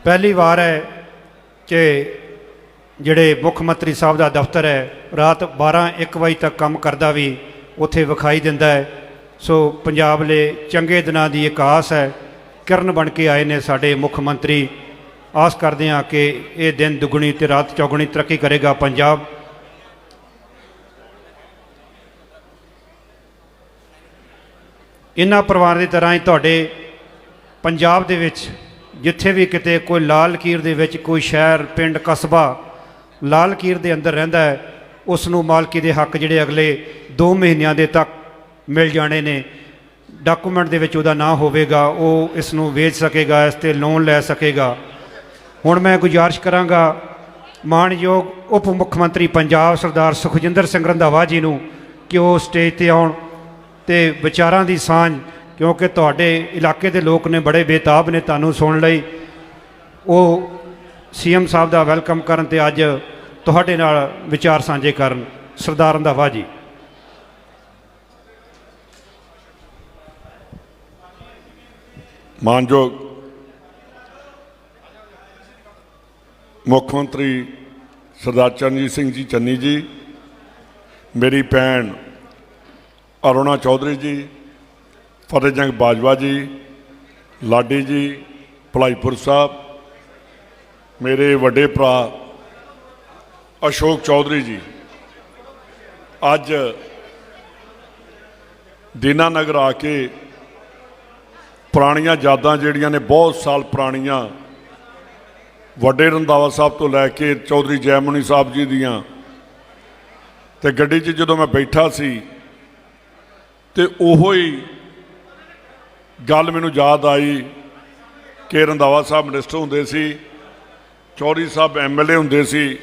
पहली बार है कि ਜਿਹੜੇ ਮੁੱਖ ਮੰਤਰੀ ਸਾਹਿਬ ਦਾ ਦਫ਼ਤਰ ਹੈ ਰਾਤ 12-1 ਵਜੇ ਤੱਕ ਕੰਮ ਕਰਦਾ ਵੀ ਉੱਥੇ ਵਿਖਾਈ ਦਿੰਦਾ ਹੈ। ਸੋ ਪੰਜਾਬ ਲਈ ਚੰਗੇ ਦਿਨਾਂ ਦੀ ਇੱਕ ਆਸ ਹੈ। ਕਿਰਨ ਬਣ ਕੇ ਆਏ ਨੇ ਸਾਡੇ ਮੁੱਖ ਮੰਤਰੀ। ਆਸ ਕਰਦੇ ਹਾਂ ਕਿ ਇਹ ਦਿਨ ਦੁੱਗਣੀ ਤੇ ਰਾਤ ਚੌਗੁਣੀ ਤਰੱਕੀ ਕਰੇਗਾ ਪੰਜਾਬ। ਇਹਨਾਂ ਪਰਿਵਾਰ ਦੀ ਤਰ੍ਹਾਂ ਹੀ ਤੁਹਾਡੇ ਪੰਜਾਬ ਦੇ ਵਿੱਚ ਜਿੱਥੇ ਵੀ ਕਿਤੇ ਕੋਈ ਲਾਲ ਲਕੀਰ ਦੇ ਵਿੱਚ ਕੋਈ ਸ਼ਹਿਰ ਪਿੰਡ ਕਸਬਾ ਲਾਲ ਲਕੀਰ ਦੇ ਅੰਦਰ ਰਹਿੰਦਾ ਹੈ, ਉਸ ਨੂੰ ਮਾਲਕੀ ਦੇ ਹੱਕ ਜਿਹੜੇ ਅਗਲੇ 2 ਮਹੀਨਿਆਂ ਦੇ ਤੱਕ ਮਿਲ ਜਾਣੇ ਨੇ। ਡਾਕੂਮੈਂਟ ਦੇ ਵਿੱਚ ਉਹਦਾ ਨਾਂ ਹੋਵੇਗਾ, ਉਹ ਇਸ ਨੂੰ ਵੇਚ ਸਕੇਗਾ, ਇਸ 'ਤੇ ਲੋਨ ਲੈ ਸਕੇਗਾ। ਹੁਣ ਮੈਂ ਗੁਜ਼ਾਰਿਸ਼ ਕਰਾਂਗਾ ਮਾਣਯੋਗ ਉਪ ਮੁੱਖ ਮੰਤਰੀ ਪੰਜਾਬ ਸਰਦਾਰ ਸੁਖਜਿੰਦਰ ਸਿੰਘ ਰੰਧਾਵਾ ਜੀ ਨੂੰ ਕਿ ਉਹ ਸਟੇਜ 'ਤੇ ਆਉਣ ਅਤੇ ਵਿਚਾਰਾਂ ਦੀ ਸਾਂਝ, ਕਿਉਂਕਿ ਤੁਹਾਡੇ ਇਲਾਕੇ ਦੇ ਲੋਕ ਨੇ ਬੜੇ ਬੇਤਾਬ ਨੇ ਤੁਹਾਨੂੰ ਸੁਣਨ ਲਈ, ਉਹ CM ਸਾਹਿਬ ਦਾ ਵੈਲਕਮ ਕਰਨ ਅਤੇ ਅੱਜ ਤੁਹਾਡੇ ਨਾਲ ਵਿਚਾਰ ਸਾਂਝੇ ਕਰਨ। ਸਰਦਾਰ ਰੰਧਾਵਾ ਜੀ। ਮਾਨਯੋਗ ਮੁੱਖ ਮੰਤਰੀ ਸਰਦਾਰ ਚਰਨਜੀਤ ਸਿੰਘ ਜੀ ਚੰਨੀ ਜੀ, ਮੇਰੀ ਭੈਣ ਅਰੁਣਾ ਚੌਧਰੀ ਜੀ, ਫਤਿਹ ਜੰਗ ਬਾਜਵਾ ਜੀ, ਲਾਡੀ ਜੀ ਭਲਾਈਪੁਰ ਸਾਹਿਬ, ਮੇਰੇ ਵੱਡੇ ਭਰਾ ਅਸ਼ੋਕ ਚੌਧਰੀ ਜੀ, ਅੱਜ ਦੀਨਾਨਗਰ ਆ ਕੇ ਪੁਰਾਣੀਆਂ ਯਾਦਾਂ ਜਿਹੜੀਆਂ ਨੇ ਬਹੁਤ ਸਾਲ ਪੁਰਾਣੀਆਂ ਵੱਡੇ ਰੰਧਾਵਾ ਸਾਹਿਬ ਤੋਂ ਲੈ ਕੇ ਚੌਧਰੀ ਜੈਮੁਨੀ ਸਾਹਿਬ ਜੀ ਦੀਆਂ, ਤੇ ਗੱਡੀ 'ਚ ਜਦੋਂ ਮੈਂ ਬੈਠਾ ਸੀ ਤੇ ਉਹੋ ਹੀ ਗੱਲ ਮੈਨੂੰ ਯਾਦ ਆਈ ਕਿ ਰੰਧਾਵਾ ਸਾਹਿਬ ਮਿਨਿਸਟਰ ਹੁੰਦੇ ਸੀ, ਚੌਧਰੀ ਸਾਹਿਬ MLA ਹੁੰਦੇ ਸੀ,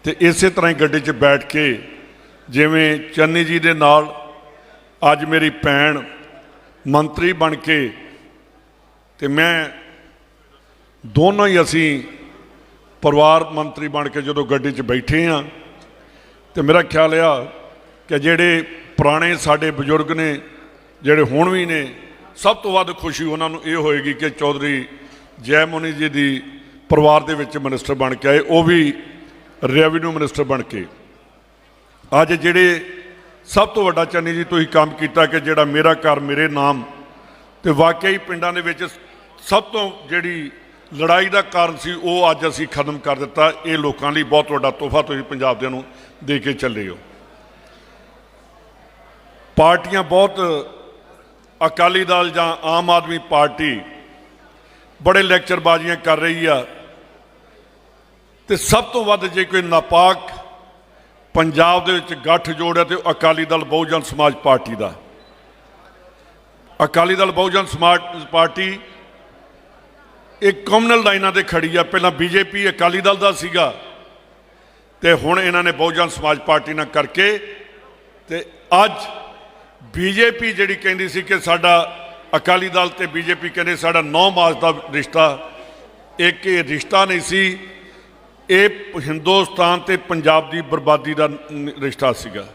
ਤੇ ਇਸੇ ਤਰ੍ਹਾਂ ਹੀ ਗੱਡੀ 'ਚ ਬੈਠ ਕੇ ਜਿਵੇਂ ਚੰਨੀ ਜੀ ਦੇ ਨਾਲ ਅੱਜ ਮੇਰੀ ਭੈਣ ਮੰਤਰੀ ਬਣ ਕੇ ਤੇ ਮੈਂ ਦੋਨੋਂ ਹੀ ਅਸੀਂ ਪਰਿਵਾਰ ਮੰਤਰੀ ਬਣ ਕੇ ਜਦੋਂ ਗੱਡੀ 'ਚ ਬੈਠੇ ਹਾਂ, ਤੇ ਮੇਰਾ ਖਿਆਲ ਆ ਕਿ ਜਿਹੜੇ ਪੁਰਾਣੇ ਸਾਡੇ ਬਜ਼ੁਰਗ ਨੇ ਜਿਹੜੇ ਹੁਣ ਵੀ ਨੇ, ਸਭ ਤੋਂ ਵੱਧ ਖੁਸ਼ੀ ਉਹਨਾਂ ਨੂੰ ਇਹ ਹੋਏਗੀ ਕਿ ਚੌਧਰੀ ਜੈਮੁਨੀ ਜੀ ਦੀ ਪਰਿਵਾਰ ਦੇ ਵਿੱਚ ਮਿਨਿਸਟਰ ਬਣ ਕੇ ਆਏ, ਉਹ ਵੀ ਰੈਵਨਿਊ ਮਿਨਿਸਟਰ ਬਣ ਕੇ। ਅੱਜ ਜਿਹੜੇ ਸਭ ਤੋਂ ਵੱਡਾ ਚੰਨੀ ਜੀ ਤੁਸੀਂ ਕੰਮ ਕੀਤਾ ਕਿ ਜਿਹੜਾ ਮੇਰਾ ਘਰ ਮੇਰੇ ਨਾਮ, ਤੇ ਵਾਕਈ ਪਿੰਡਾਂ ਦੇ ਵਿੱਚ ਸਭ ਤੋਂ ਜਿਹੜੀ ਲੜਾਈ ਦਾ ਕਾਰਨ ਸੀ ਉਹ ਅੱਜ ਅਸੀਂ ਖਤਮ ਕਰ ਦਿੱਤਾ। ਇਹ ਲੋਕਾਂ ਲਈ ਬਹੁਤ ਵੱਡਾ ਤੋਹਫਾ ਤੁਸੀਂ ਪੰਜਾਬ ਦੇ ਨੂੰ ਦੇ ਕੇ ਚੱਲੇ ਹੋ। ਪਾਰਟੀਆਂ ਬਹੁਤ, ਅਕਾਲੀ ਦਲ ਜਾਂ ਆਮ ਆਦਮੀ ਪਾਰਟੀ ਬੜੇ ਲੈਕਚਰਬਾਜ਼ੀਆਂ ਕਰ ਰਹੀ ਆ, ਤੇ ਸਭ ਤੋਂ ਵੱਧ ਜੇ ਕੋਈ ਨਾਪਾਕ ਪੰਜਾਬ ਦੇ ਵਿੱਚ ਗੱਠ ਜੋੜਿਆ ਤੇ ਅਕਾਲੀ ਦਲ ਬਹੁਜਨ ਸਮਾਜ ਪਾਰਟੀ ਦਾ। ਅਕਾਲੀ ਦਲ ਬਹੁਜਨ ਸਮਾਜ ਪਾਰਟੀ ਇੱਕ ਕਮਿਊਨਲ ਲਾਈਨਾਂ 'ਤੇ ਖੜੀ ਆ। ਪਹਿਲਾਂ BJP ਅਕਾਲੀ ਦਲ ਦਾ ਸੀਗਾ, ਤੇ ਹੁਣ ਇਹਨਾਂ ਨੇ ਬਹੁਜਨ ਸਮਾਜ ਪਾਰਟੀ ਨਾਲ ਕਰਕੇ, ਤੇ ਅੱਜ BJP ਜਿਹੜੀ ਕਹਿੰਦੀ ਸੀ ਕਿ ਸਾਡਾ ਅਕਾਲੀ ਦਲ ਤੇ BJP ਕਹਿੰਦੇ ਸਾਡਾ 9 ਮਾਸ ਦਾ ਰਿਸ਼ਤਾ, ਇੱਕ ਇਹ ਰਿਸ਼ਤਾ ਨਹੀਂ ਸੀ, ਇਹ ਹਿੰਦੁਸਤਾਨ ਤੇ ਪੰਜਾਬ ਦੀ ਬਰਬਾਦੀ ਦਾ ਰਿਸ਼ਤਾ ਸੀਗਾ।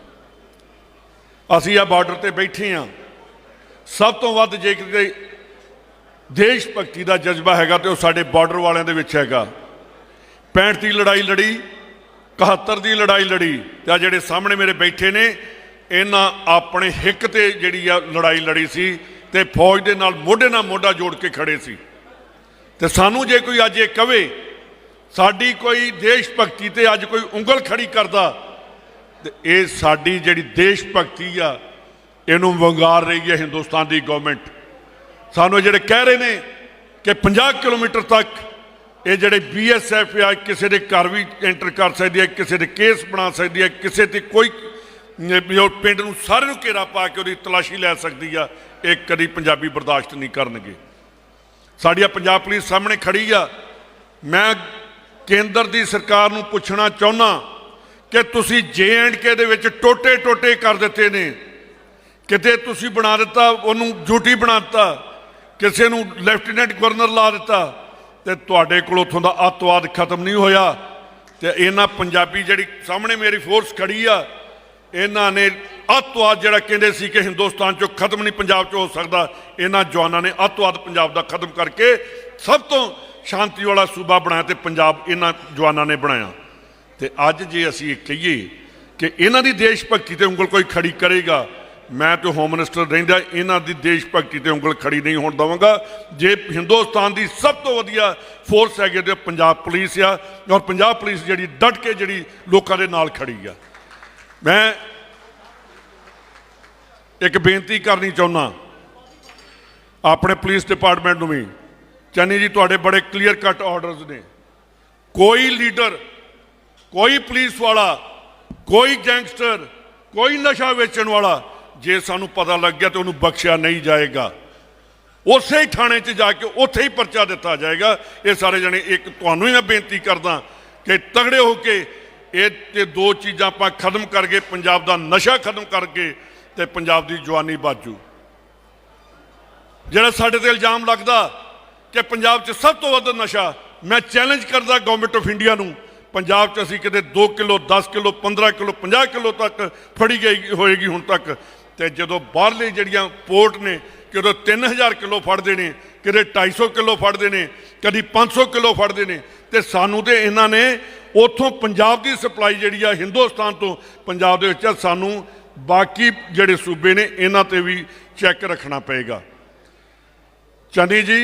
ਅਸੀਂ ਆ ਬਾਰਡਰ ਤੇ ਬੈਠੇ ਹਾਂ। ਸਭ ਤੋਂ ਵੱਧ ਜੇ ਕਿਤੇ ਦੇਸ਼ ਭਗਤੀ ਦਾ ਜਜ਼ਬਾ ਹੈਗਾ ਤੇ ਉਹ ਸਾਡੇ ਬਾਰਡਰ ਵਾਲਿਆਂ ਦੇ ਵਿੱਚ ਹੈਗਾ। 65 ਦੀ ਲੜਾਈ ਲੜੀ, 71 ਦੀ ਲੜਾਈ ਲੜੀ, ਤੇ ਆ ਜਿਹੜੇ ਸਾਹਮਣੇ ਮੇਰੇ ਬੈਠੇ ਨੇ ਇਹਨਾਂ ਆਪਣੇ ਹਿੱਕ ਤੇ ਜਿਹੜੀ ਆ ਲੜਾਈ ਲੜੀ ਸੀ, ਤੇ ਫੌਜ ਦੇ ਨਾਲ ਮੋਢਾ ਜੋੜ ਕੇ ਖੜੇ ਸੀ। ਤੇ ਸਾਨੂੰ ਜੇ ਕੋਈ ਅੱਜ ਇਹ ਕਵੇ ਸਾਡੀ ਕੋਈ ਦੇਸ਼ ਭਗਤੀ ਤੇ ਅੱਜ ਕੋਈ ਉਂਗਲ ਖੜੀ ਕਰਦਾ, ਤੇ ਇਹ ਸਾਡੀ ਜਿਹੜੀ ਦੇਸ਼ ਭਗਤੀ ਆ ਇਹਨੂੰ ਵੰਗਾਰ ਰਹੀ ਹੈ ਹਿੰਦੁਸਤਾਨ ਦੀ ਗਵਰਨਮੈਂਟ। ਸਾਨੂੰ ਜਿਹੜੇ ਕਹਿ ਰਹੇ ਨੇ ਕਿ 50 ਕਿਲੋਮੀਟਰ ਤੱਕ ਇਹ ਜਿਹੜੇ BSF ਆ ਕਿਸੇ ਦੇ ਘਰ ਵੀ ਐਂਟਰ ਕਰ ਸਕਦੀ ਹੈ, ਕਿਸੇ ਦੇ ਕੇਸ ਬਣਾ ਸਕਦੀ ਹੈ, ਕਿਸੇ ਤੇ ਕੋਈ ਪਿੰਡ ਨੂੰ ਸਾਰੇ ਨੂੰ ਘੇਰਾ ਪਾ ਕੇ ਉਹਦੀ ਤਲਾਸ਼ੀ ਲੈ ਸਕਦੀ ਆ, ਇਹ ਕਦੀ ਪੰਜਾਬੀ ਬਰਦਾਸ਼ਤ ਨਹੀਂ ਕਰਨਗੇ। ਸਾਡੀ ਆ ਪੰਜਾਬ ਪੁਲਿਸ ਸਾਹਮਣੇ ਖੜੀ ਆ। ਮੈਂ ਕੇਂਦਰ ਦੀ ਸਰਕਾਰ ਨੂੰ ਪੁੱਛਣਾ ਚਾਹੁੰਦਾ ਕਿ ਤੁਸੀਂ JNK ਦੇ ਵਿੱਚ ਟੋਟੇ ਕਰ ਦਿੱਤੇ ਨੇ, ਕਿਤੇ ਤੁਸੀਂ ਬਣਾ ਦਿੱਤਾ ਉਹਨੂੰ ਡਿਊਟੀ ਬਣਾ ਦਿੱਤਾ, ਕਿਸੇ ਨੂੰ ਲੈਫਟੀਨੈਂਟ ਗਵਰਨਰ ਲਾ ਦਿੱਤਾ, ਤੇ ਤੁਹਾਡੇ ਕੋਲ ਉੱਥੋਂ ਦਾ ਅੱਤਵਾਦ ਖਤਮ ਨਹੀਂ ਹੋਇਆ। ਤੇ ਇਹਨਾਂ ਪੰਜਾਬੀ ਜਿਹੜੀ ਸਾਹਮਣੇ ਮੇਰੀ ਫੋਰਸ ਖੜੀ ਆ, ਇਹਨਾਂ ਨੇ ਅੱਤਵਾਦ ਜਿਹੜਾ ਕਹਿੰਦੇ ਸੀ ਕਿ ਹਿੰਦੁਸਤਾਨ 'ਚੋਂ ਖਤਮ ਨਹੀਂ ਪੰਜਾਬ 'ਚ ਹੋ ਸਕਦਾ, ਇਹਨਾਂ ਜਵਾਨਾਂ ਨੇ ਅੱਤਵਾਦ ਪੰਜਾਬ ਦਾ ਖਤਮ ਕਰਕੇ ਸਭ ਤੋਂ शांति वाला सूबा बनाया तो पंजाब इन्हां जवानों ने बनाया। तो अज जे असीं कहीए कि इन्हां दी देश भगती ते उंगल कोई खड़ी करेगा, मैं तो होम मिनिस्टर रहिंदा इन्हां दी देश भगती ते उंगल खड़ी नहीं होण देवांगा। जे हिंदुस्तान की सब तो वधिया फोर्स है तो पंजाब पुलिस आ, और पंजाब पुलिस जिहड़ी डट के जिहड़ी लोकां दे नाल खड़ी आ। मैं एक बेनती करनी चाहुंदा अपने पुलिस डिपार्टमेंट नूं भी, चन्नी जी तुहाडे बड़े क्लीयर कट ऑर्डर्स ने, कोई लीडर, कोई पुलिस वाला, कोई गैंगस्टर, कोई नशा वेचण वाला जे सानू पता लग गया तो उन्होंने बख्शिया नहीं जाएगा। उस ही थाने च जाके उत्थे ही परचा दिता जाएगा। ये सारे जने एक तुहानू ही मैं बेनती करदा कि तगड़े होके ये दो चीज़ां आपां खत्म करके पंजाब दा नशा खत्म करके ते पंजाब दी जवानी बाजू। जिहड़ा साडे ते इल्जाम लगदा कि पंजाब च सब तो वध नशा, मैं चैलेंज करदा गवर्नमेंट ऑफ इंडिया नूं, पंजाब च असीं किते 2 किलो 10 किलो 15 किलो 50 किलो तक फड़ी गई होएगी हुण तक। तो जो बाहरली जड़ियाँ पोर्ट ने कदों 3000 किलो फड़ते हैं, कदे 250 किलो फड़ते हैं, कभी 500 किलो फड़ते हैं। तो सानू तो इन्होंने उतों पंजाब की सप्लाई जी हिंदुस्तान तो पंजाब के सानू बाकी जोड़े सूबे ने इन्हों पर भी चैक रखना पेगा। चन्नी जी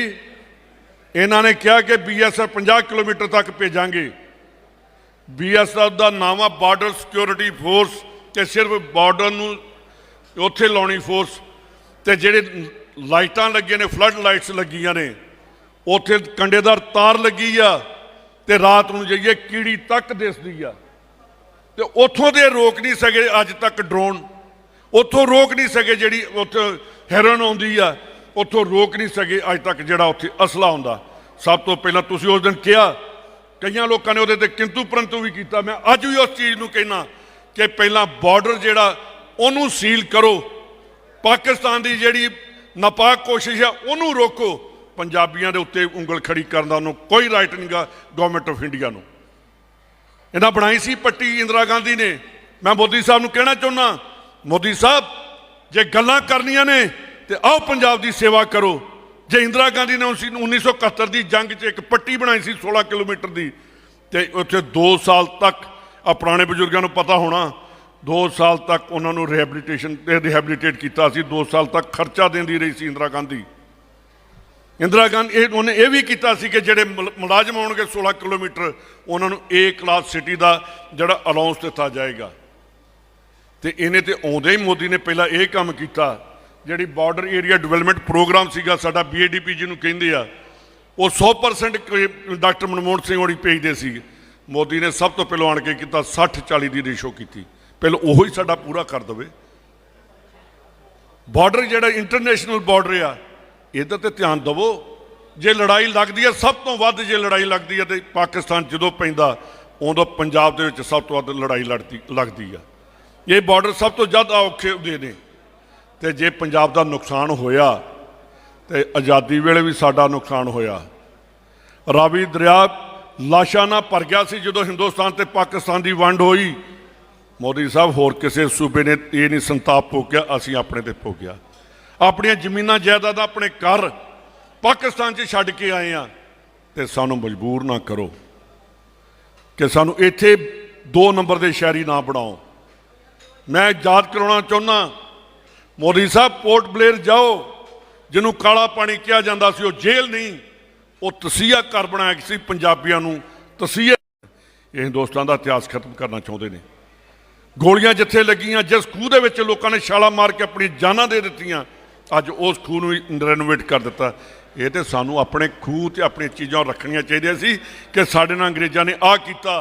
इन्होंने कहा कि BSF 50 किलोमीटर तक भेजांगे। BSF का नावा बार्डर सिक्योरिटी फोर्स कि सिर्फ बार्डर नूं उत्थे लाउणी फोर्स, तो जेडे लाइटां लगियां ने फ्लड लाइट्स लगियां ने, उत्थे कंडेदार तार लगी आ, तो रात नूं जाइए कीड़ी तक दिसदी आ। तो उत्थों दे रोक नहीं सके अज तक ड्रोन, उत्थों रोक नहीं सके जी उत्थे हैरोइन आउंदी आ, उत्थों रोक नहीं सके अज तक जिहड़ा उत्थे असला आउंदा। सब तो पहलां तुसीं उस दिन कहा, कईयां लोकां ने उहदे ते किंतु परंतु भी कीता। मैं अज भी उस चीज़ नूं कहना कि पहलां बॉर्डर जिहड़ा उन्होंने सील करो, पाकिस्तान की जी नापाक कोशिश है उन्होंने रोको, पंजाबियों के उत्ते उंगल खड़ी करने का उन्होंने कोई राइट नहीं गा। गवर्नमेंट ऑफ इंडिया को इन्हें बनाई सी पट्टी इंदिरा गांधी ने। मैं मोदी साहब को कहना चाहना, मोदी साहब जे गल्लां करनियां ने तो आओ पंजाब की सेवा करो। जे इंदिरा गांधी ने 1971 की जंग च एक पट्टी बनाई सी 16 किलोमीटर की, तो उत्थे 2 साल तक पुराने बजुर्गों को पता होना, 2 साल तक उन्होंने रिहैबिलिटेट किया। 2 साल तक खर्चा देंदी रही सी इंदिरा गांधी। इंदिरा गांधी उन्हें यह भी किया कि जोड़े मुलाजम आउणगे 16 किलोमीटर उन्होंने A क्लास सिटी का जोड़ा अलाउंस दिता जाएगा। तो इन्हें तो आउंदे ही मोदी ने पहला यह काम किया, जी बॉर्डर एरिया डिवेलपमेंट प्रोग्राम सीगा साडा BADP जिन्होंने कहिंदे आ, वो 100% डॉक्टर मनमोहन सिंह होरी भेजते सी। मोदी ने सब तो पहलों आण के किया 60-40 की रेशो की, पहले वो ही साडा पूरा कर दे। बॉर्डर जोड़ा इंटरनेशनल बॉर्डर आ इधर तो ध्यान दवो। जे लड़ाई लगती है सब तो वध, जे लड़ाई लगती है तो पाकिस्तान जो पैंदा उदों पंजाब दे विच सब तो वध लड़ाई लगती है। ये बॉर्डर सब तो ज़्यादा औखे होंदे ने। तो जे पंजाब का नुकसान होया तो आज़ादी वेले भी साडा नुकसान होया। रावी दरिया लाशा ना भर गया सी जो हिंदुस्तान ते पाकिस्तान की वंड होई। मोदी साहब होर किसी सूबे ने ये नहीं संताप भोगिया, असी अपने ते भोगिया। अपन जमीनां जायदाद अपने घर पाकिस्तान च छड्ड के आए हैं, तो सानू मजबूर ना करो कि सानू इत्थे 2 नंबर के शहरी ना बनाओ। मैं याद कराना चाहुंदा, मोदी साहब पोर्ट ब्लेयर जाओ, जिन्हों काला पानी कहा जाता सी, वो जेल नहीं, वो तसीहा घर बनाया सी पंजाबियों नूं। तसीहा ये हिंदुस्तान का इतिहास खत्म करना चाहते हैं। गोलियां जिथे लगियां, जिस खूह दे विच लोकां ने छाला मार के अपनी जानां दे दित्तियां, अज उस खूह नूं रेनोवेट कर दिता। ये तो सानू अपने खूह ते अपनी चीज़ां रखनियां चाहिए सी कि साडे नाल अंग्रेज़ां ने आ कीता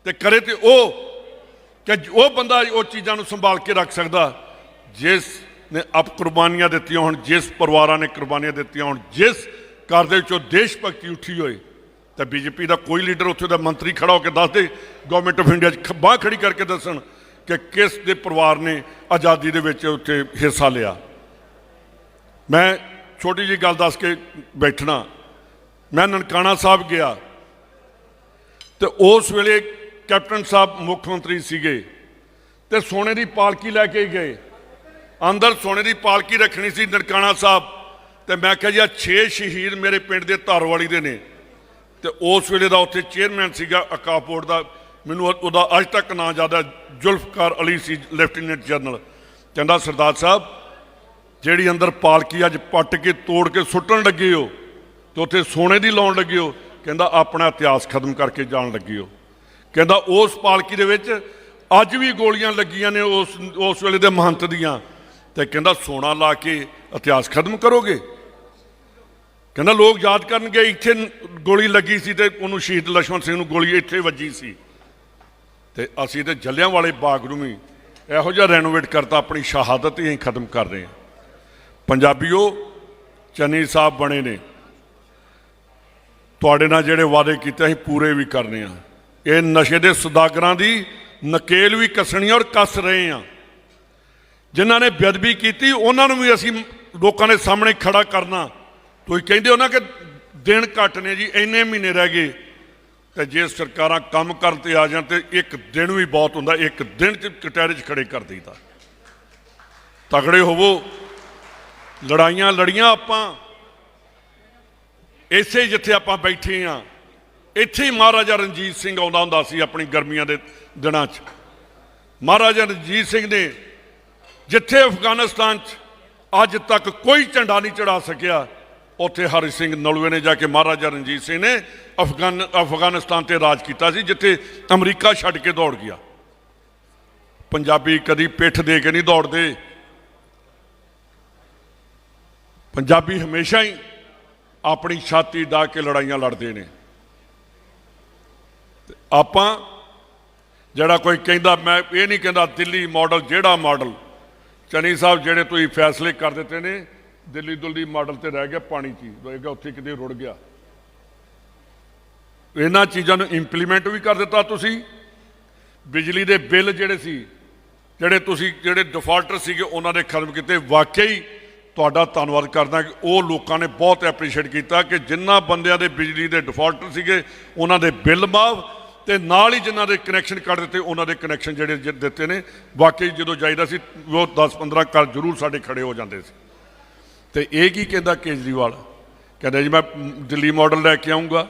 ते करे तो कि वो बंदा वो चीज़ां नूं संभाल के रख सकदा जिस ने अब कुर्बानियां दित्तियां होण, जिस परिवारां ने कुर्बानियां दित्तियां होण, जिस घर दे विचों देश भगती उठी होए। तो BJP का कोई लीडर उत्थे दा मंत्री खड़ा होकर दस दे, गवर्नमेंट ऑफ इंडिया बांह खड़ी करके दसन कि किस दे परिवार ने आज़ादी दे विच उत्थे हिस्सा लिया। मैं छोटी जी गल दस के बैठना, मैं ननकाना साहब गया तो उस वेले कैप्टन साहब मुख्य मंत्री सीगे ते सोने की पालकी लैके गए। अंदर सोने की पालकी रखनी सी ननकाना साहब, तो मैं कहा जी 6 शहीद मेरे पिंड के धारोवाली दे ने, ਤੇ ਉਸ ਵੇਲੇ ਦਾ ਉੱਥੇ ਚੇਅਰਮੈਨ ਸੀਗਾ ਅਕਾਫ ਬੋਰਡ ਦਾ, ਮੈਨੂੰ ਉਹਦਾ ਅੱਜ ਤੱਕ ਨਾਂ ਯਾਦ ਹੈ, ਜ਼ੁਲਫਕਾਰ ਅਲੀ ਸੀ, ਲੈਫਟੀਨੈਂਟ ਜਨਰਲ। ਕਹਿੰਦਾ ਸਰਦਾਰ ਸਾਹਿਬ ਜਿਹੜੀ ਅੰਦਰ ਪਾਲਕੀ ਅੱਜ ਪੱਟ ਕੇ ਤੋੜ ਕੇ ਸੁੱਟਣ ਲੱਗੇ ਹੋ ਤੇ ਉੱਥੇ ਸੋਨੇ ਦੀ ਲਾਉਣ ਲੱਗੇ ਹੋ, ਕਹਿੰਦਾ ਆਪਣਾ ਇਤਿਹਾਸ ਖਤਮ ਕਰਕੇ ਜਾਣ ਲੱਗੇ ਹੋ। ਕਹਿੰਦਾ ਉਸ ਪਾਲਕੀ ਦੇ ਵਿੱਚ ਅੱਜ ਵੀ ਗੋਲੀਆਂ ਲੱਗੀਆਂ ਨੇ ਉਸ ਵੇਲੇ ਦੇ ਮਹੰਤ ਦੀਆਂ, ਤੇ ਕਹਿੰਦਾ ਸੋਨਾ ਲਾ ਕੇ ਇਤਿਹਾਸ ਖਤਮ ਕਰੋਗੇ। ਕਹਿੰਦਾ ਲੋਕ ਯਾਦ ਕਰਨਗੇ ਇੱਥੇ ਗੋਲੀ ਲੱਗੀ ਸੀ ਤੇ ਉਹਨੂੰ ਸ਼ਹੀਦ ਲਛਮਣ ਸਿੰਘ ਨੂੰ ਗੋਲੀ ਇੱਥੇ ਵੱਜੀ ਸੀ। ਤੇ ਅਸੀਂ ਤੇ ਜਲਿਆਂਵਾਲੇ ਬਾਗ ਨੂੰ ਵੀ ਇਹੋ ਜਿਹਾ ਰੈਨੋਵੇਟ ਕਰਤਾ, ਆਪਣੀ ਸ਼ਹਾਦਤ ਹੀ ਅਸੀਂ ਖਤਮ ਕਰ ਰਹੇ ਹਾਂ। ਪੰਜਾਬੀਓ, ਚੰਨੀ ਸਾਹਿਬ ਬਣੇ ਨੇ, ਤੁਹਾਡੇ ਨਾਲ ਜਿਹੜੇ ਵਾਅਦੇ ਕੀਤੇ ਅਸੀਂ ਪੂਰੇ ਵੀ ਕਰਨੇ ਆ। ਇਹ ਨਸ਼ੇ ਦੇ ਸੁਦਾਗਰਾਂ ਦੀ ਨਕੇਲ ਵੀ ਕੱਸਣੀ ਔਰ ਕੱਸ ਰਹੇ ਆ। ਜਿਨ੍ਹਾਂ ਨੇ ਬੇਅਦਬੀ ਕੀਤੀ ਉਹਨਾਂ ਨੂੰ ਵੀ ਅਸੀਂ ਲੋਕਾਂ ਦੇ ਸਾਹਮਣੇ ਖੜਾ ਕਰਨਾ। ਤੁਸੀਂ ਕਹਿੰਦੇ ਹੋ ਨਾ ਕਿ ਦਿਨ ਘੱਟ ਨੇ ਜੀ, ਇੰਨੇ ਮਹੀਨੇ ਰਹਿ ਗਏ, ਤੇ ਜੇ ਸਰਕਾਰਾਂ ਕੰਮ ਕਰਨ ਤੇ ਆ ਜਾਣ ਤੇ ਇੱਕ ਦਿਨ ਵੀ ਬਹੁਤ ਹੁੰਦਾ, ਇੱਕ ਦਿਨ 'ਚ ਕਟਹਿਰੇ 'ਚ ਖੜੇ ਕਰ ਦਈਦਾ। ਤਗੜੇ ਹੋਵੋ, ਲੜਾਈਆਂ ਲੜੀਆਂ ਆਪਾਂ ਇਸੇ ਜਿੱਥੇ ਆਪਾਂ ਬੈਠੇ ਹਾਂ, ਇੱਥੇ ਹੀ ਮਹਾਰਾਜਾ ਰਣਜੀਤ ਸਿੰਘ ਆਉਂਦਾ ਹੁੰਦਾ ਸੀ ਆਪਣੀ ਗਰਮੀਆਂ ਦੇ ਦਿਨਾਂ 'ਚ। ਮਹਾਰਾਜਾ ਰਣਜੀਤ ਸਿੰਘ ਨੇ ਜਿੱਥੇ ਅਫਗਾਨਿਸਤਾਨ 'ਚ ਅੱਜ ਤੱਕ ਕੋਈ ਝੰਡਾ ਨਹੀਂ ਚੜਾ ਸਕਿਆ, ਉੱਥੇ ਹਰੀ ਸਿੰਘ ਨਲੂਏ ਨੇ ਜਾ ਕੇ ਮਹਾਰਾਜਾ ਰਣਜੀਤ ਸਿੰਘ ਨੇ ਅਫਗਾਨਿਸਤਾਨ ਤੇ ਰਾਜ ਕੀਤਾ ਸੀ, ਜਿੱਥੇ ਅਮਰੀਕਾ ਛੱਡ ਕੇ ਦੌੜ ਗਿਆ। ਪੰਜਾਬੀ ਕਦੀ ਪਿੱਠ ਦੇ ਕੇ ਨਹੀਂ ਦੌੜਦੇ, ਪੰਜਾਬੀ ਹਮੇਸ਼ਾ ਹੀ ਆਪਣੀ ਛਾਤੀ ਡਾ ਕੇ ਲੜਾਈਆਂ ਲੜਦੇ ਨੇ। ਆਪਾਂ ਜਿਹੜਾ ਕੋਈ ਕਹਿੰਦਾ, ਮੈਂ ਇਹ ਨਹੀਂ ਕਹਿੰਦਾ ਦਿੱਲੀ ਮਾਡਲ, ਜਿਹੜਾ ਮਾਡਲ ਚੰਨੀ ਸਾਹਿਬ ਜਿਹੜੇ ਤੁਸੀਂ ਫੈਸਲੇ ਕਰ ਦਿੱਤੇ ਨੇ, ਦਿੱਲੀ ਦੁੱਲੀ ਮਾਡਲ ਤੇ ਰਹਿ ਗਿਆ, ਪਾਣੀ 'ਚ ਹੀ ਰਹੇਗਾ, ਉੱਥੇ ਕਿਤੇ ਰੁੜ ਗਿਆ। ਇਹਨਾਂ ਚੀਜ਼ਾਂ ਨੂੰ ਇੰਪਲੀਮੈਂਟ ਵੀ ਕਰ ਦਿੱਤਾ ਤੁਸੀਂ। ਬਿਜਲੀ ਦੇ ਬਿੱਲ ਜਿਹੜੇ ਸੀ, ਜਿਹੜੇ ਡਿਫਾਲਟਰ ਸੀਗੇ, ਉਹਨਾਂ ਦੇ ਖਤਮ ਕੀਤੇ। ਵਾਕਈ ਤੁਹਾਡਾ ਧੰਨਵਾਦ ਕਰਦਾ ਕਿ ਉਹ ਲੋਕਾਂ ਨੇ ਬਹੁਤ ਐਪਰੀਸ਼ੀਏਟ ਕੀਤਾ ਕਿ ਜਿਨ੍ਹਾਂ ਬੰਦਿਆਂ ਦੇ ਬਿਜਲੀ ਦੇ ਡਿਫਾਲਟਰ ਸੀਗੇ ਉਹਨਾਂ ਦੇ ਬਿੱਲ ਮਾਫ, ਤੇ ਨਾਲ ਹੀ ਜਿਨ੍ਹਾਂ ਦੇ ਕਨੈਕਸ਼ਨ ਕੱਢ ਦਿੱਤੇ ਉਹਨਾਂ ਦੇ ਕਨੈਕਸ਼ਨ ਜਿਹੜੇ ਦਿੱਤੇ ਨੇ। ਵਾਕਈ ਜਦੋਂ ਜਾਈਦਾ ਸੀ ਉਹ 10-15 ਘਰ ਜ਼ਰੂਰ ਸਾਡੇ ਖੜੇ ਹੋ ਜਾਂਦੇ ਸੀ। ਤੇ ਇਹ ਕੀ ਕਹਿੰਦਾ ਕੇਜਰੀਵਾਲ, ਕਹਿੰਦਾ ਜੀ ਮੈਂ ਦਿੱਲੀ ਮਾਡਲ ਲੈ ਕੇ ਆਊਂਗਾ।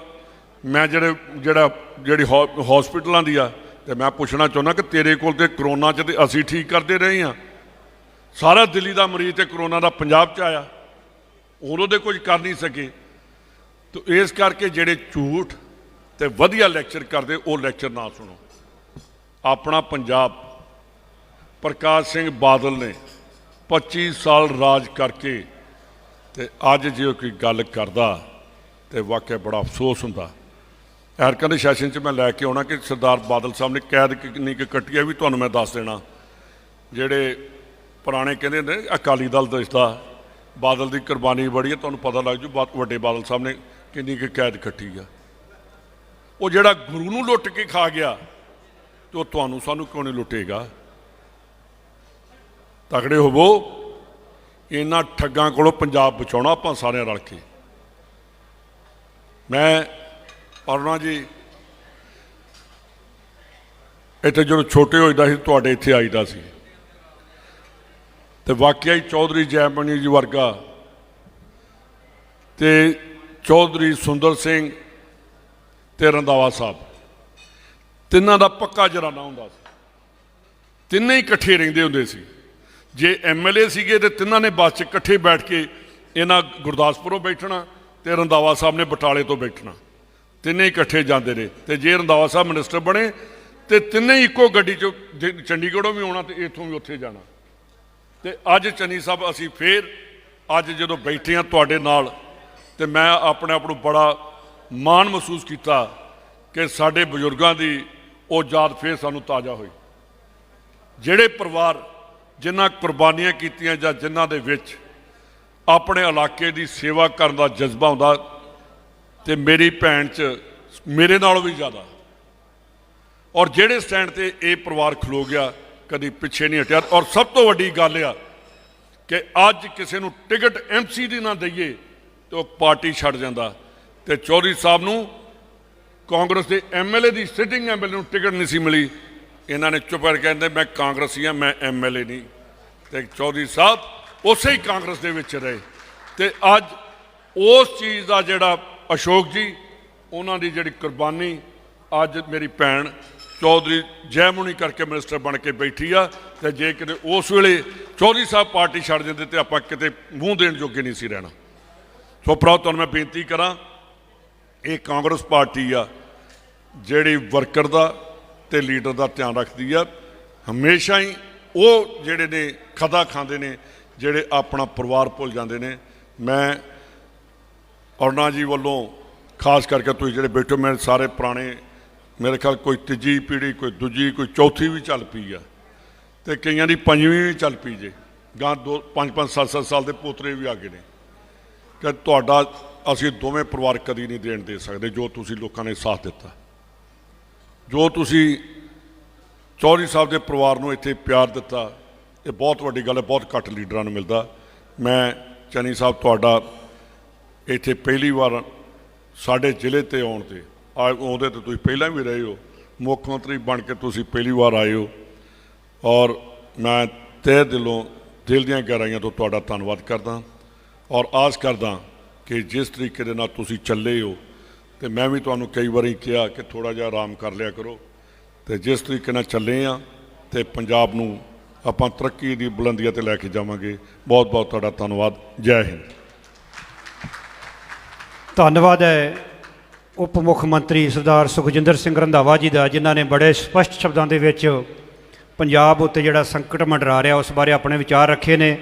ਮੈਂ ਜਿਹੜੀ ਹਸਪੀਟਲਾਂ ਦੀ ਆ, ਤੇ ਮੈਂ ਪੁੱਛਣਾ ਚਾਹੁੰਦਾ ਕਿ ਤੇਰੇ ਕੋਲ ਤੇ ਕਰੋਨਾ 'ਚ ਤੇ ਅਸੀਂ ਠੀਕ ਕਰਦੇ ਰਹੇ ਹਾਂ, ਸਾਰਾ ਦਿੱਲੀ ਦਾ ਮਰੀਜ਼ ਤੇ ਕਰੋਨਾ ਦਾ ਪੰਜਾਬ 'ਚ ਆਇਆ, ਉਦੋਂ ਦੇ ਕੁਝ ਕਰ ਨਹੀਂ ਸਕੇ। ਤਾਂ ਇਸ ਕਰਕੇ ਜਿਹੜੇ ਝੂਠ ਤੇ ਵਧੀਆ ਲੈਕਚਰ ਕਰਦੇ, ਉਹ ਲੈਕਚਰ ਨਾ ਸੁਣੋ। ਆਪਣਾ ਪੰਜਾਬ ਪ੍ਰਕਾਸ਼ ਸਿੰਘ ਬਾਦਲ ਨੇ 25 ਸਾਲ ਰਾਜ ਕਰਕੇ ਤੇ ਅੱਜ ਜੇ ਕੋਈ ਗੱਲ ਕਰਦਾ ਤੇ ਵਾਕਿਆ ਬੜਾ ਅਫਸੋਸ ਹੁੰਦਾ। ਐਰਕਾਂ ਦੇ ਸੈਸ਼ਨ 'ਚ ਮੈਂ ਲੈ ਕੇ ਆਉਣਾ ਕਿ ਸਰਦਾਰ ਬਾਦਲ ਸਾਹਿਬ ਨੇ ਕੈਦ ਕਿੰਨੀ ਕੁ ਕੱਟੀ ਹੈ ਵੀ ਤੁਹਾਨੂੰ ਮੈਂ ਦੱਸ ਦੇਣਾ। ਜਿਹੜੇ ਪੁਰਾਣੇ ਕਹਿੰਦੇ ਨੇ ਅਕਾਲੀ ਦਲ ਦਿਸਦਾ, ਬਾਦਲ ਦੀ ਕੁਰਬਾਨੀ ਬੜੀ ਹੈ, ਤੁਹਾਨੂੰ ਪਤਾ ਲੱਗ ਜੂ ਵੱਡੇ ਬਾਦਲ ਸਾਹਿਬ ਨੇ ਕਿੰਨੀ ਕੁ ਕੈਦ ਕੱਟੀ ਆ। ਉਹ ਜਿਹੜਾ ਗੁਰੂ ਨੂੰ ਲੁੱਟ ਕੇ ਖਾ ਗਿਆ ਤੇ ਉਹ ਤੁਹਾਨੂੰ ਸਾਨੂੰ ਕਿਉਂ ਨਹੀਂ ਲੁੱਟੇਗਾ। ਤਕੜੇ ਹੋਵੋ, ਇਹਨਾਂ ਠੱਗਾਂ ਕੋਲੋਂ ਪੰਜਾਬ ਬਚਾਉਣਾ ਆਪਾਂ ਸਾਰਿਆਂ ਰਲ ਕੇ। ਮੈਂ ਅਰੁਣਾ ਜੀ ਇੱਥੇ ਜਦੋਂ ਛੋਟੇ ਹੋਈਦਾ ਸੀ ਤੁਹਾਡੇ ਇੱਥੇ ਆਈਦਾ ਸੀ, ਤੇ ਵਾਕਿਆ ਹੀ ਚੌਧਰੀ ਜੈਮਨੀ ਜੀ ਵਰਗਾ ਤੇ ਚੌਧਰੀ ਸੁੰਦਰ ਸਿੰਘ ਤੇ ਰੰਧਾਵਾ ਸਾਹਿਬ, ਤਿੰਨਾਂ ਦਾ ਪੱਕਾ ਜਰਾਨਾ ਹੁੰਦਾ ਸੀ। ਤਿੰਨੇ ਹੀ ਇਕੱਠੇ ਰਹਿੰਦੇ ਹੁੰਦੇ ਸੀ। ਜੇ MLA ਸੀਗੇ ਤੇ ਤਿੰਨਾਂ ਨੇ ਬੱਸ 'ਚ ਇਕੱਠੇ ਬੈਠ ਕੇ ਇਹਨਾਂ ਗੁਰਦਾਸਪੁਰੋਂ ਬੈਠਣਾ ਤੇ ਰੰਧਾਵਾ ਸਾਹਿਬ ਨੇ ਬਟਾਲੇ ਤੋਂ ਬੈਠਣਾ, ਤਿੰਨੇ ਇਕੱਠੇ ਜਾਂਦੇ ਨੇ। ਤੇ ਜੇ ਰੰਧਾਵਾ ਸਾਹਿਬ ਮਿਨਿਸਟਰ ਬਣੇ ਤੇ ਤਿੰਨੇ ਇੱਕੋ ਗੱਡੀ 'ਚ ਚੰਡੀਗੜ੍ਹੋਂ ਵੀ ਆਉਣਾ ਤੇ ਇੱਥੋਂ ਵੀ ਉੱਥੇ ਜਾਣਾ। ਤੇ ਅੱਜ ਚੰਨੀ ਸਾਹਿਬ ਅਸੀਂ ਫੇਰ ਅੱਜ ਜਦੋਂ ਬੈਠੇ ਹਾਂ ਤੁਹਾਡੇ ਨਾਲ, ਤੇ ਮੈਂ ਆਪਣੇ ਆਪ ਨੂੰ ਬੜਾ ਮਾਣ ਮਹਿਸੂਸ ਕੀਤਾ ਕਿ ਸਾਡੇ ਬਜ਼ੁਰਗਾਂ ਦੀ ਉਹ ਯਾਦ ਫੇਰ ਸਾਨੂੰ ਤਾਜ਼ਾ ਹੋਈ। ਜਿਹੜੇ ਪਰਿਵਾਰ ਜਿਨ੍ਹਾਂ ਕੁਰਬਾਨੀਆਂ ਕੀਤੀਆਂ ਜਾਂ ਜਿਨ੍ਹਾਂ ਦੇ ਵਿੱਚ ਆਪਣੇ ਇਲਾਕੇ ਦੀ ਸੇਵਾ ਕਰਨ ਦਾ ਜਜ਼ਬਾ ਹੁੰਦਾ, ਤੇ ਮੇਰੀ ਭੈਣ 'ਚ ਮੇਰੇ ਨਾਲੋਂ ਵੀ ਜ਼ਿਆਦਾ, ਔਰ ਜਿਹੜੇ ਸਟੈਂਡ ਤੇ ਇਹ ਪਰਿਵਾਰ ਖਲੋ ਗਿਆ ਕਦੀ ਪਿੱਛੇ ਨਹੀਂ ਹਟਿਆ। ਔਰ ਸਭ ਤੋਂ ਵੱਡੀ ਗੱਲ ਆ ਕਿ ਅੱਜ ਕਿਸੇ ਨੂੰ ਟਿਕਟ MC ਦੀ ਨਾ ਦਈਏ ਤੇ ਉਹ ਪਾਰਟੀ ਛੱਡ ਜਾਂਦਾ। ਤੇ ਚੌਧਰੀ ਸਾਹਿਬ ਨੂੰ ਕਾਂਗਰਸ ਦੇ MLA ਦੀ ਸਿਟਿੰਗ MLA ਨੂੰ ਟਿਕਟ ਨਹੀਂ ਸੀ ਮਿਲੀ, ਇਹਨਾਂ ਨੇ ਚੁੱਪ ਕਰਕੇ ਕਹਿੰਦੇ ਮੈਂ ਕਾਂਗਰਸੀ ਹਾਂ, ਮੈਂ MLA ਨਹੀਂ। ਤੇ ਚੌਧਰੀ ਸਾਹਿਬ ਉਸੇ ਹੀ ਕਾਂਗਰਸ ਦੇ ਵਿੱਚ ਰਹੇ। ਤੇ ਅੱਜ ਉਸ ਚੀਜ਼ ਦਾ ਜਿਹੜਾ ਅਸ਼ੋਕ ਜੀ ਉਹਨਾਂ ਦੀ ਜਿਹੜੀ ਕੁਰਬਾਨੀ ਅੱਜ ਮੇਰੀ ਭੈਣ ਚੌਧਰੀ ਜੈਮੁਨੀ ਕਰਕੇ ਮਿਨਿਸਟਰ ਬਣ ਕੇ ਬੈਠੀ ਆ। ਤੇ ਜੇ ਕਿਤੇ ਉਸ ਵੇਲੇ ਚੌਧਰੀ ਸਾਹਿਬ ਪਾਰਟੀ ਛੱਡ ਦਿੰਦੇ ਤੇ ਆਪਾਂ ਕਿਤੇ ਮੂੰਹ ਦੇਣ ਜੋਗੇ ਨਹੀਂ ਸੀ ਰਹਿਣਾ। ਸੋ ਭਰਾ ਤੁਹਾਨੂੰ ਮੈਂ ਬੇਨਤੀ ਕਰਾਂ, ਇਹ ਕਾਂਗਰਸ ਪਾਰਟੀ ਆ ਜਿਹੜੀ ਵਰਕਰ ਦਾ ਤੇ ਲੀਡਰ ਦਾ ਧਿਆਨ ਰੱਖਦੀ ਆ। ਹਮੇਸ਼ਾ ਹੀ ਉਹ ਜਿਹੜੇ ਨੇ ਖਦਾ ਖਾਂਦੇ ਨੇ ਜਿਹੜੇ ਆਪਣਾ ਪਰਿਵਾਰ ਭੁੱਲ ਜਾਂਦੇ ਨੇ। ਮੈਂ ਅਰੁਣਾ ਜੀ ਵੱਲੋਂ ਖਾਸ ਕਰਕੇ ਤੁਸੀਂ ਜਿਹੜੇ ਬੈਠੇ, ਮੇਰੇ ਸਾਰੇ ਪੁਰਾਣੇ, ਮੇਰੇ ਖਿਆਲ ਕੋਈ ਤੀਜੀ ਪੀੜ੍ਹੀ, ਕੋਈ ਦੂਜੀ, ਕੋਈ ਚੌਥੀ ਵੀ ਚੱਲ ਪਈ ਆ ਤੇ ਕਈਆਂ ਦੀ ਪੰਜਵੀਂ ਵੀ ਚੱਲ ਪਈ ਜੇ, ਗਾਂ 5-5 7-7 ਸਾਲ ਦੇ ਪੋਤਰੇ ਵੀ ਆ ਗਏ ਨੇ। ਕਿ ਤੁਹਾਡਾ ਅਸੀਂ ਦੋਵੇਂ ਪਰਿਵਾਰ ਕਦੀ ਨਹੀਂ ਦੇਣ ਦੇ ਸਕਦੇ ਜੋ ਤੁਸੀਂ ਲੋਕਾਂ ਨੇ ਸਾਥ ਦਿੱਤਾ, ਜੋ ਤੁਸੀਂ ਚੌਧਰੀ ਸਾਹਿਬ ਦੇ ਪਰਿਵਾਰ ਨੂੰ ਇੱਥੇ ਪਿਆਰ ਦਿੱਤਾ। ਇਹ ਬਹੁਤ ਵੱਡੀ ਗੱਲ ਹੈ, ਬਹੁਤ ਘੱਟ ਲੀਡਰਾਂ ਨੂੰ ਮਿਲਦਾ। ਮੈਂ ਚੰਨੀ ਸਾਹਿਬ ਤੁਹਾਡਾ ਇੱਥੇ ਪਹਿਲੀ ਵਾਰ ਸਾਡੇ ਜ਼ਿਲ੍ਹੇ 'ਤੇ ਆਉਣ 'ਤੇ ਆਉਂਦੇ ਤਾਂ ਤੁਸੀਂ ਪਹਿਲਾਂ ਵੀ ਰਹੇ ਹੋ, ਮੁੱਖ ਮੰਤਰੀ ਬਣ ਕੇ ਤੁਸੀਂ ਪਹਿਲੀ ਵਾਰ ਆਏ ਹੋ ਔਰ ਮੈਂ ਤਹਿ ਦਿਲੋਂ ਦਿਲ ਦੀਆਂ ਗਹਿਰਾਈਆਂ ਤੋਂ ਤੁਹਾਡਾ ਧੰਨਵਾਦ ਕਰਦਾ ਔਰ ਆਸ ਕਰਦਾ ਕਿ ਜਿਸ ਤਰੀਕੇ ਦੇ ਨਾਲ ਤੁਸੀਂ ਚੱਲੇ ਹੋ, ਤੇ ਮੈਂ ਵੀ ਤੁਹਾਨੂੰ ਕਈ ਵਾਰੀ ਕਿਹਾ ਕਿ ਥੋੜ੍ਹਾ ਜਿਹਾ ਆਰਾਮ ਕਰ ਲਿਆ ਕਰੋ, ਤੇ ਜਿਸ ਤਰੀਕੇ ਨਾਲ ਚੱਲੇ ਆ ਤੇ ਪੰਜਾਬ ਨੂੰ ਆਪਾਂ ਤਰੱਕੀ ਦੀ ਬੁਲੰਦੀਆਂ 'ਤੇ ਲੈ ਕੇ ਜਾਵਾਂਗੇ। ਬਹੁਤ ਬਹੁਤ ਤੁਹਾਡਾ ਧੰਨਵਾਦ। ਜੈ ਹਿੰਦ। ਧੰਨਵਾਦ ਹੈ ਉਪ ਮੁੱਖ ਮੰਤਰੀ ਸਰਦਾਰ ਸੁਖਜਿੰਦਰ ਸਿੰਘ ਰੰਧਾਵਾ ਜੀ ਦਾ, ਜਿਨ੍ਹਾਂ ਨੇ ਬੜੇ ਸਪਸ਼ਟ ਸ਼ਬਦਾਂ ਦੇ ਵਿੱਚ ਪੰਜਾਬ ਉੱਤੇ ਜਿਹੜਾ ਸੰਕਟ ਮੰਡਰਾ ਰਿਹਾ ਉਸ ਬਾਰੇ ਆਪਣੇ ਵਿਚਾਰ ਰੱਖੇ ਨੇ।